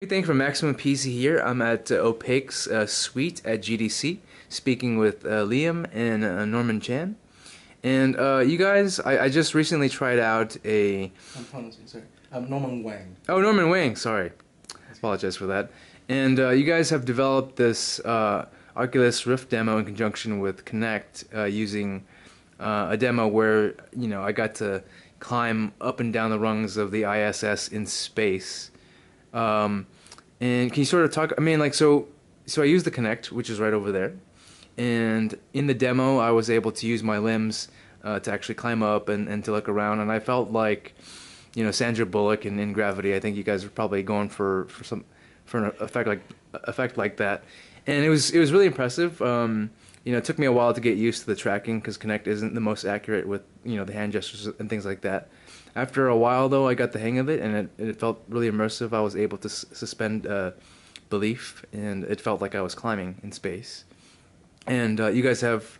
Hey, thank you for Maximum PC here. I'm at Opaque's suite at GDC, speaking with Liam and Norman Chan. And you guys, I just recently tried out a. I'm pronouncing, sorry. Norman Wang. Oh, Norman Wang, sorry. That's good. Apologize for that. And you guys have developed this Oculus Rift demo in conjunction with Kinect using a demo where, I got to climb up and down the rungs of the ISS in space. Um, and can you sort of talk? I mean, like, so I used the Kinect, which is right over there, and in the demo, I was able to use my limbs to actually climb up and to look around, and I felt like, Sandra Bullock in Gravity. I think you guys were probably going for an effect like that, and it was really impressive. It took me a while to get used to the tracking because Kinect isn't the most accurate with the hand gestures and things like that. After a while, though, I got the hang of it, and it felt really immersive. I was able to suspend belief, and it felt like I was climbing in space. And you guys have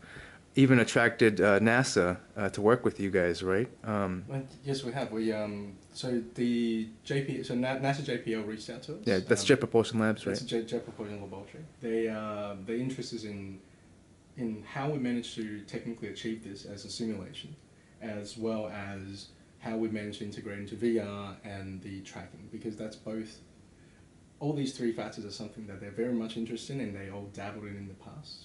even attracted NASA to work with you guys, right? Well, yes, we have. So the NASA JPL reached out to us. Yeah, that's Jet Propulsion Labs, right? That's Jet Propulsion Laboratory. Their interest is in how we managed to technically achieve this as a simulation, as well as how we managed to integrate into VR and the tracking, because that's both. All these three factors are something that they're very much interested in, and they all dabbled in the past,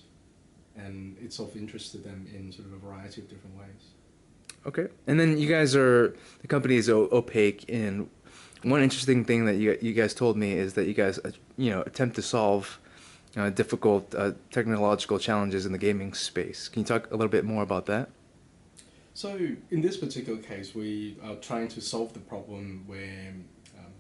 and it's of interest to them in sort of a variety of different ways. Okay. And then the company is Opaque, and one interesting thing that you guys told me is that you guys, attempt to solve difficult technological challenges in the gaming space. Can you talk a little bit more about that? So in this particular case, we are trying to solve the problem where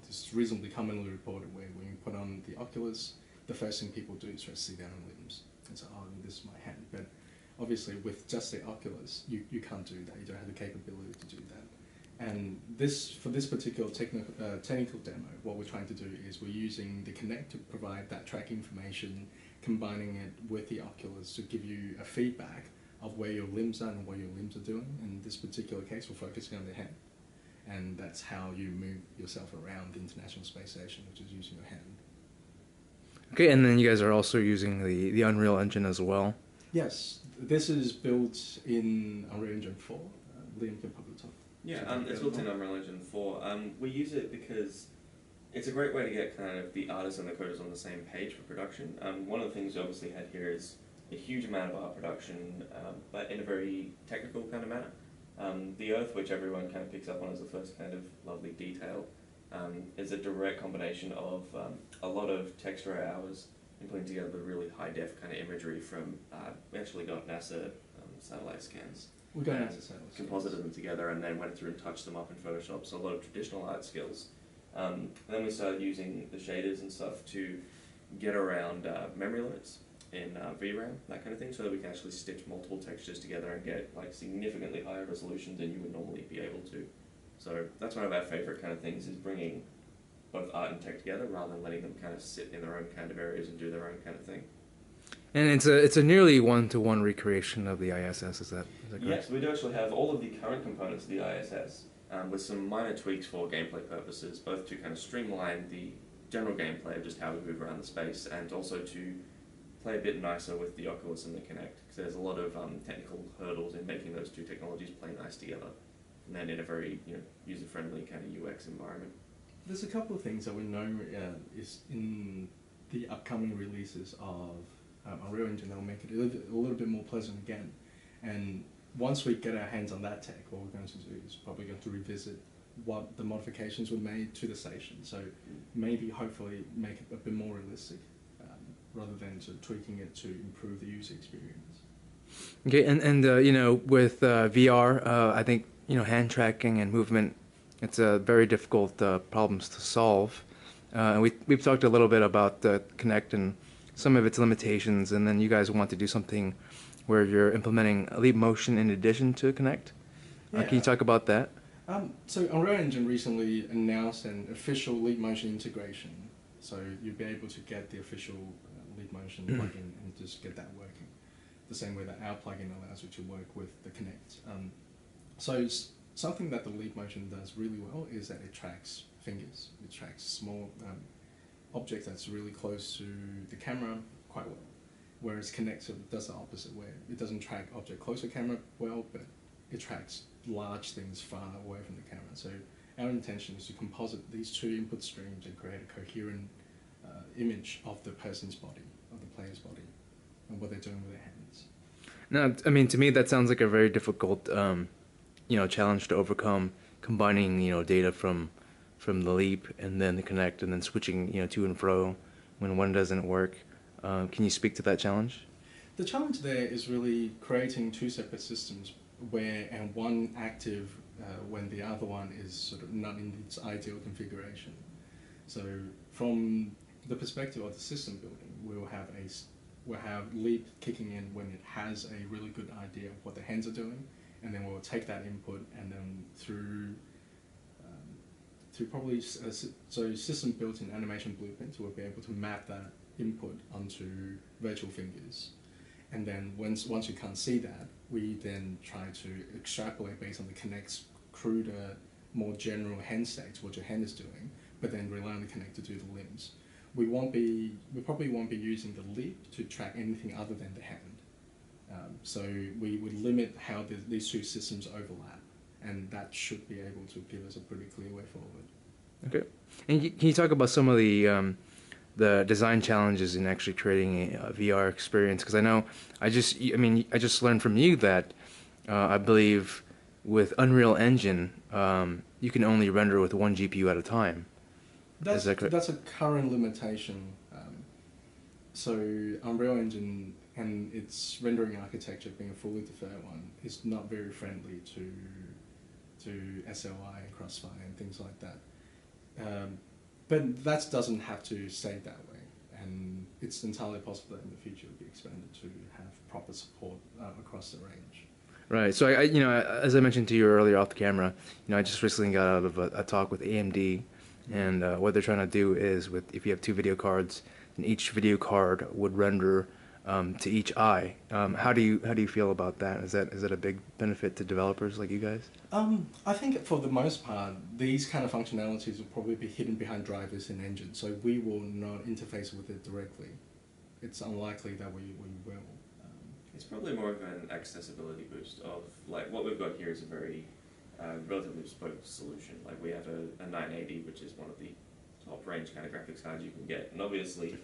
this is reasonably commonly reported where when you put on the Oculus, the first thing people do is try to see their own limbs and say, oh, this is my hand. But obviously with just the Oculus, you can't do that. You don't have the capability to do that. And for this particular technical demo, what we're trying to do is we're using the Kinect to provide that track information, combining it with the Oculus to give you a feedback of where your limbs are and what your limbs are doing. In this particular case, we're focusing on the hand. And that's how you move yourself around the International Space Station, which is using your hand. Okay, and then you guys are also using the Unreal Engine as well. Yes, this is built in Unreal Engine 4. Liam can probably talk. Yeah, it's built in Unreal Engine 4. We use it because it's a great way to get kind of the artists and the coders on the same page for production. One of the things we obviously had here is a huge amount of art production, but in a very technical kind of manner. The Earth, which everyone kind of picks up on as the first kind of lovely detail, is a direct combination of a lot of texture hours and putting together the really high def kind of imagery from, we actually got NASA satellite scans. We got NASA satellite composited them together and then went through and touched them up in Photoshop, so a lot of traditional art skills. And then we started using the shaders and stuff to get around memory limits in VRAM, that kind of thing, so that we can actually stitch multiple textures together and get like significantly higher resolution than you would normally be able to. So that's one of our favorite kind of things, is bringing both art and tech together rather than letting them kind of sit in their own kind of areas and do their own kind of thing. And it's a nearly one-to-one recreation of the ISS. Is that correct? Yes, we do actually have all of the current components of the ISS with some minor tweaks for gameplay purposes, both to kind of streamline the general gameplay of just how we move around the space, and also to play a bit nicer with the Oculus and the Kinect, because there's a lot of technical hurdles in making those two technologies play nice together, and then in a very user-friendly kind of UX environment. There's a couple of things that we know is in the upcoming releases of Unreal Engine that will make it a little bit more pleasant again. And once we get our hands on that tech, what we're going to do is probably going to revisit what the modifications were made to the station. So maybe, hopefully, make it a bit more realistic, rather than sort of tweaking it to improve the user experience. Okay, and with VR, I think hand tracking and movement, it's a very difficult problems to solve. And we've talked a little bit about the Kinect and some of its limitations, and then you guys want to do something where you're implementing leap motion in addition to Kinect. Yeah. Can you talk about that? So Unreal Engine recently announced an official leap motion integration. So you'll be able to get the official leap motion plugin and just get that working, the same way that our plugin allows you to work with the Kinect. So something that the leap motion does really well is that it tracks fingers. It tracks small object that's really close to the camera quite well. Whereas Kinect sort of does the opposite, where it doesn't track object close to camera well, but it tracks large things far away from the camera. So our intention is to composite these two input streams and create a coherent image of the person's body, of the player's body, and what they're doing with their hands. Now, I mean, to me, that sounds like a very difficult, challenge to overcome, combining, data from the Leap and then the Kinect, and then switching, to and fro when one doesn't work. Can you speak to that challenge? The challenge there is really creating two separate systems and one active when the other one is sort of not in its ideal configuration. So from the perspective of the system building, we'll have Leap kicking in when it has a really good idea of what the hands are doing, and then we'll take that input and then through probably so system built-in animation blueprints, we'll be able to map that input onto virtual fingers. And then once you can't see that, we then try to extrapolate based on the Kinect's cruder, more general hand states, what your hand is doing, but then rely on the Kinect to do the limbs. We probably won't be using the Leap to track anything other than the hand. So we would limit how these two systems overlap, and that should be able to give us a pretty clear way forward. Okay. And can you talk about some of the design challenges in actually creating a VR experience? Because I know I just learned from you that I believe with Unreal Engine you can only render with one GPU at a time. That's a current limitation. So Unreal Engine and its rendering architecture being a fully deferred one is not very friendly to SLI and Crossfire and things like that. But that doesn't have to stay that way, and it's entirely possible that in the future it will be expanded to have proper support across the range. Right. So as I mentioned to you earlier off the camera, I just recently got out of a talk with AMD, and what they're trying to do is if you have two video cards, then each video card would render to each eye. How do you feel about that? Is that a big benefit to developers like you guys? I think for the most part, these kind of functionalities will probably be hidden behind drivers in engine, so we will not interface with it directly. It's unlikely that we will. It's probably more of an accessibility boost of, like, what we've got here is a very relatively bespoke solution. Like, we have a 980, which is one of the top range kind of graphics cards you can get, and obviously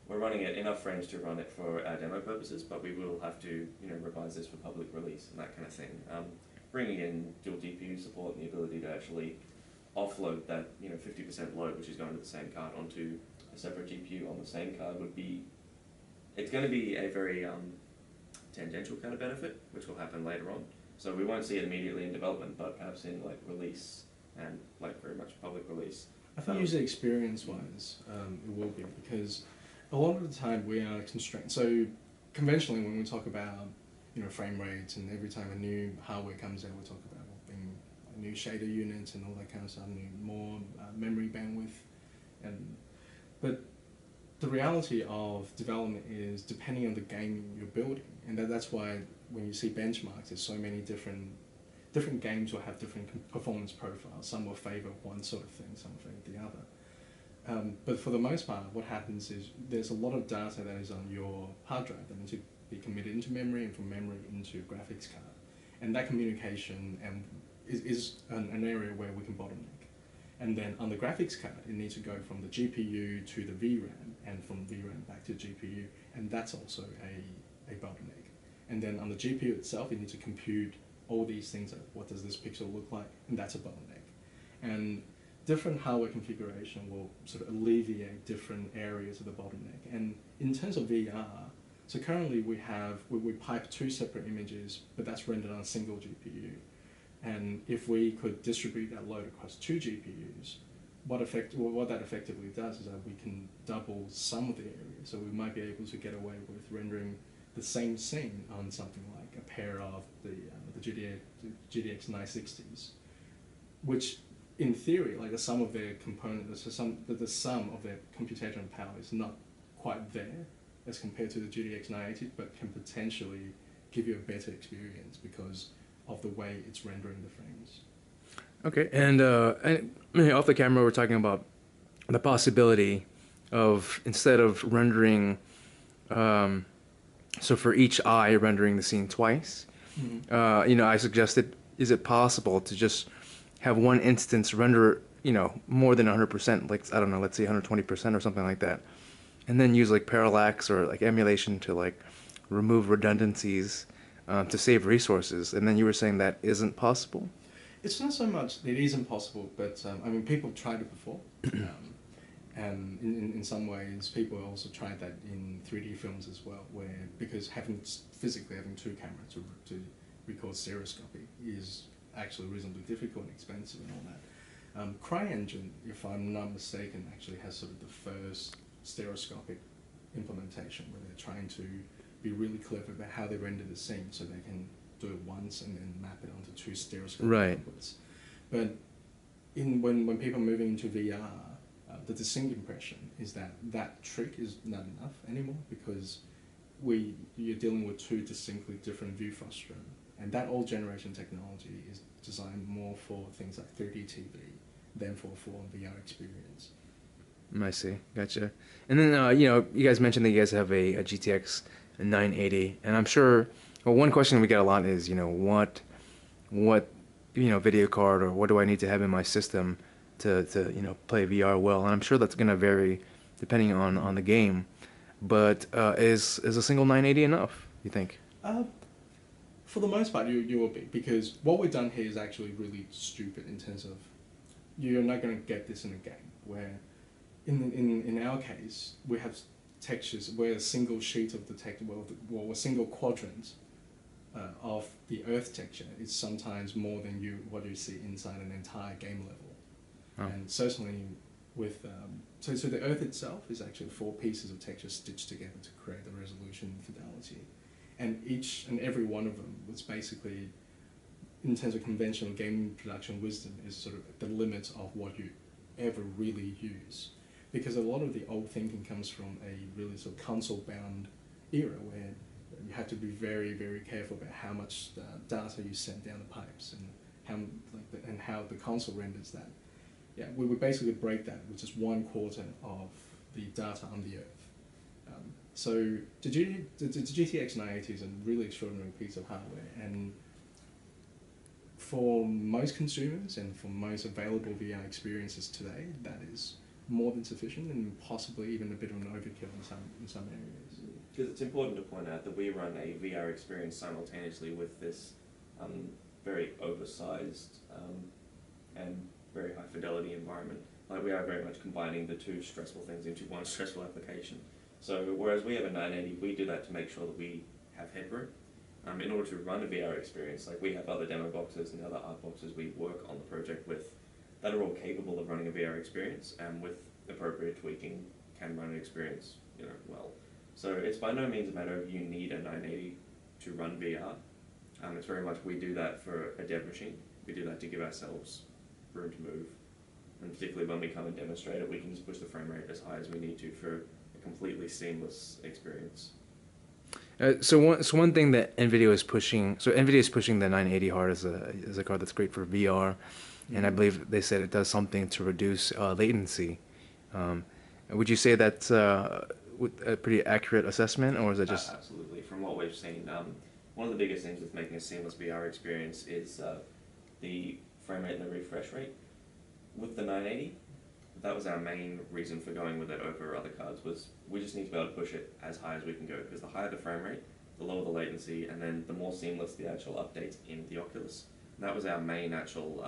we're running it enough frames to run it for our demo purposes, but we will have to, revise this for public release and that kind of thing. Bringing in dual GPU support and the ability to actually offload that, 50% load, which is going to the same card, onto a separate GPU on the same card it's going to be a very tangential kind of benefit, which will happen later on. So we won't see it immediately in development, but perhaps in like release and like very much public release. I think user experience-wise, it will be, because a lot of the time we are constrained. So conventionally, when we talk about frame rates, and every time a new hardware comes out, we talk about being new shader units and all that kind of stuff, more memory bandwidth, but the reality of development is depending on the game you're building, and that's why when you see benchmarks, there's so many different games will have different performance profiles. Some will favor one sort of thing, some will favor the other. But for the most part, what happens is there's a lot of data that is on your hard drive that needs to be committed into memory, and from memory into graphics card, and that communication is an area where we can bottleneck. And then on the graphics card, it needs to go from the GPU to the VRAM, and from VRAM back to GPU, and that's also a bottleneck. And then on the GPU itself, it needs to compute all these things, like what does this pixel look like, and that's a bottleneck. And different hardware configuration will sort of alleviate different areas of the bottleneck. And in terms of VR, so currently we pipe two separate images, but that's rendered on a single GPU. And if we could distribute that load across two GPUs, what that effectively does is that we can double some of the area. So we might be able to get away with rendering the same scene on something like a pair of the GDX 960s, which in theory, like the sum of their components, the sum of their computational power is not quite there as compared to the GDX 980, but can potentially give you a better experience because of the way it's rendering the frames. Okay, and off the camera, we're talking about the possibility of instead of rendering, um, so for each eye rendering the scene twice, Mm-hmm. I suggested, is it possible to just have one instance render, more than 100%, like, I don't know, let's say 120% or something like that, and then use like parallax or like emulation to like remove redundancies, to save resources. And then you were saying that isn't possible? It's not so much it is impossible, but I mean, people have tried it before. And in some ways, people also tried that in 3D films as well, where because physically having two cameras to record stereoscopy is actually reasonably difficult and expensive and all that. CryEngine, if I'm not mistaken, actually has sort of the first stereoscopic implementation where they're trying to be really clever about how they render the scene so they can do it once and then map it onto two stereoscopic Right. outputs. But when people are moving into VR, the distinct impression is that that trick is not enough anymore because you're dealing with two distinctly different view frustum, and that old generation technology is designed more for things like 3D TV than for a full-on VR experience. I see. Gotcha. And then, you guys mentioned that you guys have a GTX 980, and I'm sure, well, one question we get a lot is, what video card or what do I need to have in my system to play VR well? And I'm sure that's going to vary depending on the game. But is a single 980 enough, you think? For the most part, you will be, because what we've done here is actually really stupid in terms of you're not going to get this in a game where in our case we have textures where a single sheet of the text, well, a single quadrant of the Earth texture is sometimes more than what you see inside an entire game level. Oh. And certainly with so the Earth itself is actually 4 pieces of texture stitched together to create the resolution and fidelity, and each and every one of them was basically, in terms of conventional game production wisdom, is sort of the limit of what you ever really use, because a lot of the old thinking comes from a really sort of console-bound era where you have to be very, very careful about how much data you send down the pipes and how the console renders that. Yeah, we would basically break that with just 1/4 of the data on the Earth. So the GTX 980 is a really extraordinary piece of hardware, and for most consumers and for most available VR experiences today, that is more than sufficient and possibly even a bit of an overkill in some areas. Because it's important to point out that we run a VR experience simultaneously with this very oversized and very high fidelity environment. Like, we are very much combining the two stressful things into one stressful application. So whereas we have a 980, we do that to make sure that we have headroom. In order to run a VR experience, like, we have other demo boxes and other art boxes we work on the project with that are all capable of running a VR experience, and with appropriate tweaking can run an experience well. So it's by no means a matter of you need a 980 to run VR. It's very much we do that for a dev machine. We do that to give ourselves room to move, and particularly when we come and demonstrate it, we can just push the frame rate as high as we need to for a completely seamless experience. So one thing that NVIDIA is pushing, the 980 hard as a card that's great for VR, and I believe they said it does something to reduce latency. Would you say that's a pretty accurate assessment, or is it just... Absolutely. From what we've seen, one of the biggest things with making a seamless VR experience is the frame rate and the refresh rate. With the 980, that was our main reason for going with it over other cards, was we just need to be able to push it as high as we can go, because the higher the frame rate, the lower the latency, and then the more seamless the actual updates in the Oculus. And that was our main actual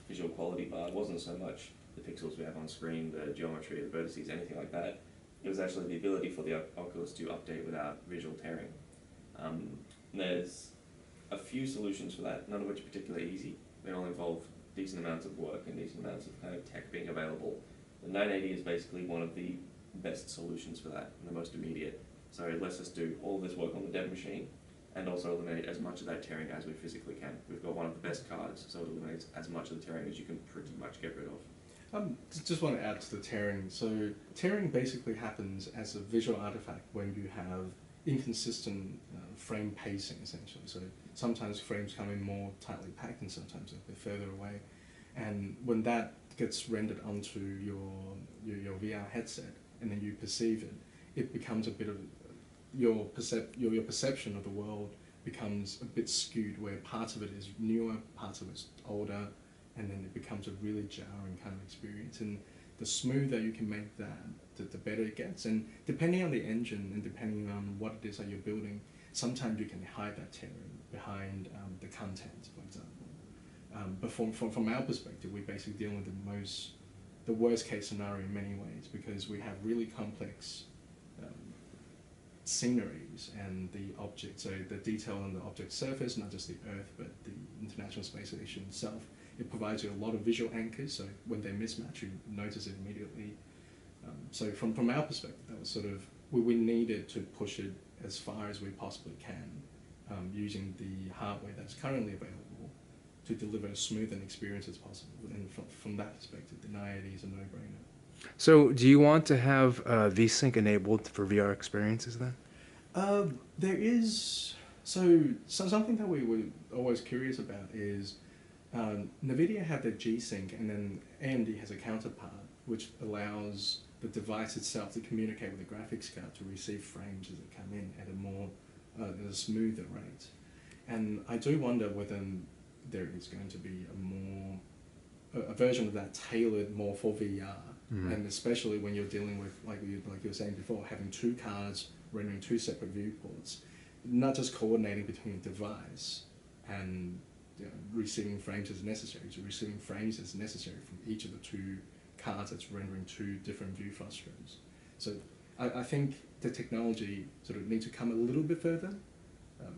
visual quality bar. It wasn't so much the pixels we have on screen, the geometry, the vertices, anything like that. It was actually the ability for the Oculus to update without visual tearing. There's a few solutions for that, none of which are particularly easy. They all involve decent amounts of work and decent amounts of kind of tech being available. The 980 is basically one of the best solutions for that, and the most immediate. So it lets us do all this work on the dev machine and also eliminate as much of that tearing as we physically can. We've got one of the best cards, so it eliminates as much of the tearing as you can pretty much get rid of. Just want to add to the tearing. So tearing basically happens as a visual artifact when you have inconsistent frame pacing, essentially. So sometimes frames come in more tightly packed and sometimes they're further away. And when that gets rendered onto your VR headset, and then you perceive it, it becomes a bit of your perception of the world becomes a bit skewed, where parts of it is newer, parts of it is older, and then it becomes a really jarring kind of experience. And the smoother you can make that, the better it gets. And depending on the engine and depending on what it is that you're building, sometimes you can hide that terror behind the content, for example. But from our perspective, we're basically dealing with the worst case scenario in many ways, because we have really complex sceneries and the object, so the detail on the object surface, not just the Earth, but the International Space Station itself. It provides you a lot of visual anchors, so when they mismatch, you notice it immediately. So from our perspective, that was sort of, we needed to push it as far as we possibly can, using the hardware that's currently available to deliver as smooth an experience as possible. And from that perspective, the 980 is a no-brainer. So, do you want to have VSync enabled for VR experiences then? There is, so something that we were always curious about is NVIDIA have their G-Sync, and then AMD has a counterpart which allows the device itself to communicate with the graphics card to receive frames as they come in at at a smoother rate. And I do wonder whether there is going to be a version of that tailored more for VR. And especially when you're dealing with, like you were saying before, having two cards rendering two separate viewports, not just coordinating between a device and receiving frames as necessary, so receiving frames as necessary from each of the two cards that's rendering two different view frustrations. So I think the technology sort of needs to come a little bit further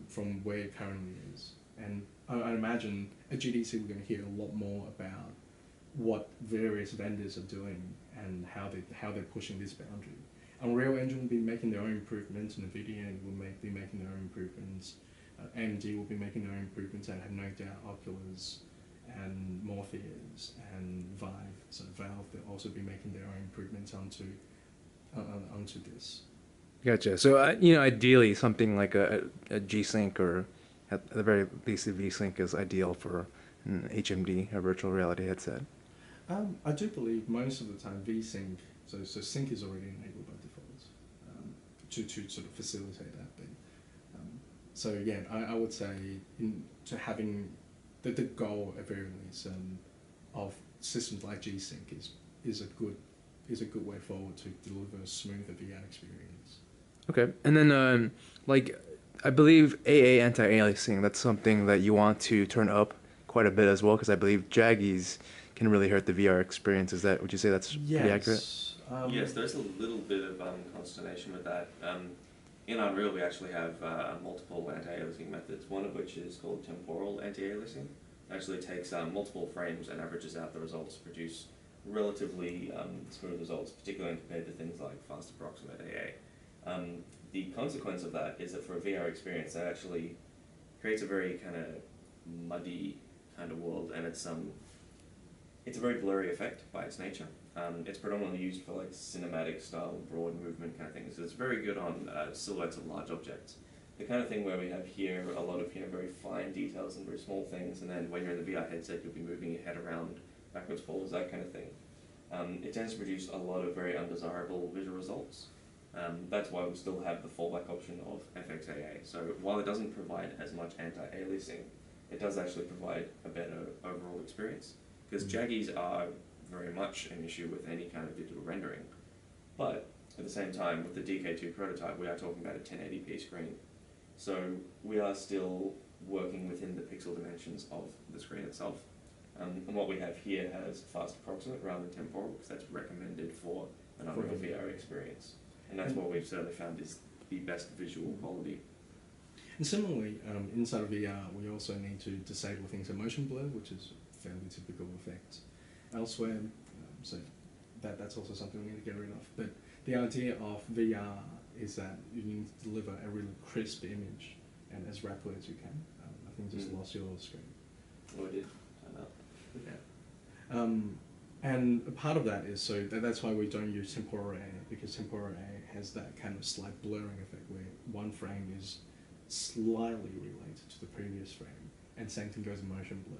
from where it currently is. And I imagine at GDC we're going to hear a lot more about what various vendors are doing and how they're pushing this boundary. Unreal Engine will be making their own improvements, NVIDIA will be making their own improvements, AMD will be making their own improvements, and I have no doubt Oculus and Morpheus and Vive, so Valve, they'll also be making their own improvements onto this. Gotcha. So, ideally, something like a G-Sync, or at the very least a V-Sync, is ideal for an HMD, a virtual reality headset. I do believe most of the time VSync, so sync is already enabled by default to sort of facilitate that thing. So yeah, I would say to having the goal at very least of systems like G-Sync is a good way forward to deliver a smoother VR experience. Okay, and then I believe AA anti-aliasing, that's something that you want to turn up quite a bit as well, because I believe jaggies can really hurt the VR experience. Would you say that's pretty accurate? Yes, there's a little bit of consternation with that. In Unreal, we actually have multiple anti-aliasing methods, one of which is called temporal anti-aliasing. It actually takes multiple frames and averages out the results to produce relatively smooth results, particularly compared to things like fast approximate AA. The consequence of that is that for a VR experience, that actually creates a very kind of muddy kind of world, and it's a very blurry effect by its nature. It's predominantly used for like cinematic style, broad movement kind of things. So it's very good on silhouettes of large objects. The kind of thing where we have here a lot of very fine details and very small things, and then when you're in the VR headset, you'll be moving your head around, backwards, forwards, that kind of thing. It tends to produce a lot of very undesirable visual results. That's why we still have the fallback option of FXAA. So while it doesn't provide as much anti-aliasing, it does actually provide a better overall experience. Because jaggies are very much an issue with any kind of digital rendering. But at the same time, with the DK2 prototype, we are talking about a 1080p screen. So we are still working within the pixel dimensions of the screen itself. And what we have here has fast approximate rather than temporal, because that's recommended for an Unreal VR experience. And that's what we've certainly found is the best visual quality. And similarly, inside of VR, we also need to disable things like motion blur, which is a fairly typical effect elsewhere. So that's also something we need to get rid of. But the idea of VR is that you need to deliver a really crisp image and as rapidly as you can. I think you just lost your screen. Oh, I did. Time out. Yeah. And a part of that is, that's why we don't use temporal AA, because temporal AA has that kind of slight blurring effect where one frame is slightly related to the previous frame, and same thing goes in motion blur.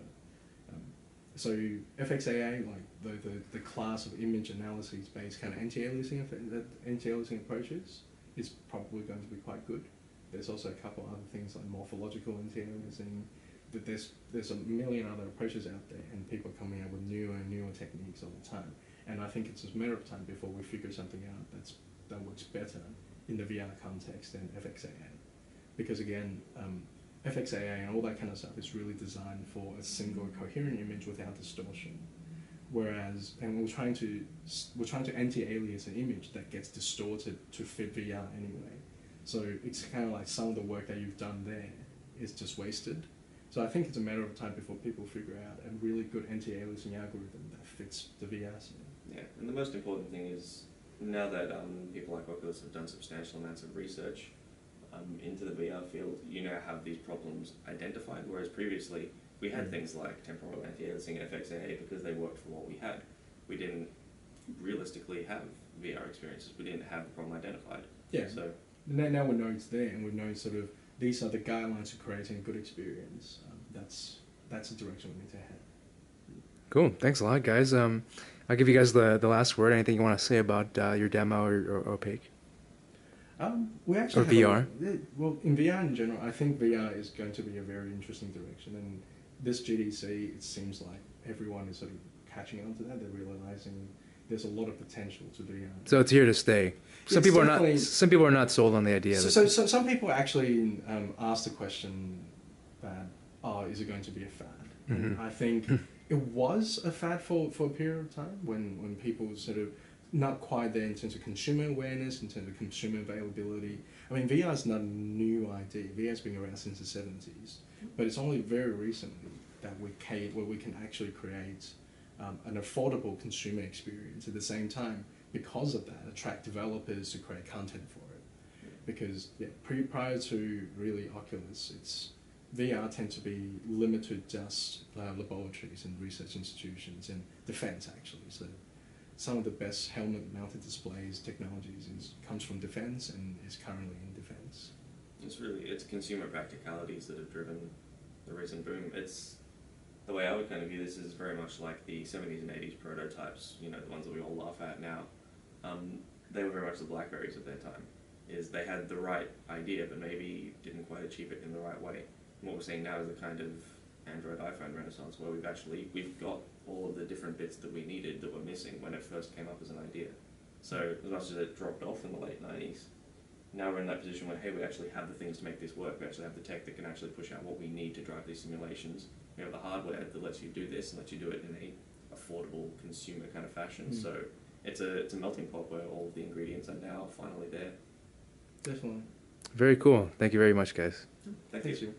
So FXAA, like the class of image analysis based kind of anti-aliasing approaches, is probably going to be quite good. There's also a couple other things like morphological anti-aliasing. That there's a million other approaches out there, and people are coming out with newer and newer techniques all the time. And I think it's just a matter of time before we figure something out that works better in the VR context than FXAA, because again, FXAA and all that kind of stuff is really designed for a single coherent image without distortion. Whereas, and we're trying to anti-alias an image that gets distorted to fit VR anyway. So it's kind of like some of the work that you've done there is just wasted. So I think it's a matter of time before people figure out a really good anti-aliasing algorithm that fits the VR scene. Yeah, and the most important thing is now that people like Oculus have done substantial amounts of research into the VR field, you now have these problems identified, whereas previously we had things like temporal anti-aliasing and FXAA because they worked for what we had. We didn't realistically have VR experiences. We didn't have the problem identified. Yeah. So now we know it's there, and we know sort of these are the guidelines for creating a good experience. That's the direction we need to head. Cool. Thanks a lot, guys. I'll give you guys the last word. Anything you want to say about your demo or Opaque? We actually or VR? Well, in VR in general, I think VR is going to be a very interesting direction. And this GDC, it seems like everyone is sort of catching on to that. They're realizing there's a lot of potential to VR. So it's here to stay. Some people are not sold on the idea. So some people actually ask the question that, is it going to be a fad? Mm-hmm. I think it was a fad for a period of time when people sort of not quite there in terms of consumer awareness, in terms of consumer availability. I mean, VR is not a new idea. VR has been around since the 70s, but it's only very recently that where we can actually create an affordable consumer experience at the same time, because of that, attract developers to create content for it. Because prior to really Oculus, VR tends to be limited to just laboratories and research institutions and defense actually. So some of the best helmet-mounted displays technologies comes from defense and is currently in defense. It's consumer practicalities that have driven the recent boom. It's the way I would kind of view this is very much like the 70s and 80s prototypes, the ones that we all laugh at now. They were very much the BlackBerries of their time. They had the right idea, but maybe didn't quite achieve it in the right way. And what we're seeing now is the kind of Android iPhone renaissance where we've got all of the different bits that we needed that were missing when it first came up as an idea. So as much as it dropped off in the late 90s, now we're in that position where, hey, we actually have the things to make this work. We actually have the tech that can actually push out what we need to drive these simulations. We have the hardware that lets you do this and lets you do it in a affordable consumer kind of fashion. So it's a melting pot where all of the ingredients are now finally there. Definitely. Very cool. Thank you very much, guys. Thank Thanks you. you.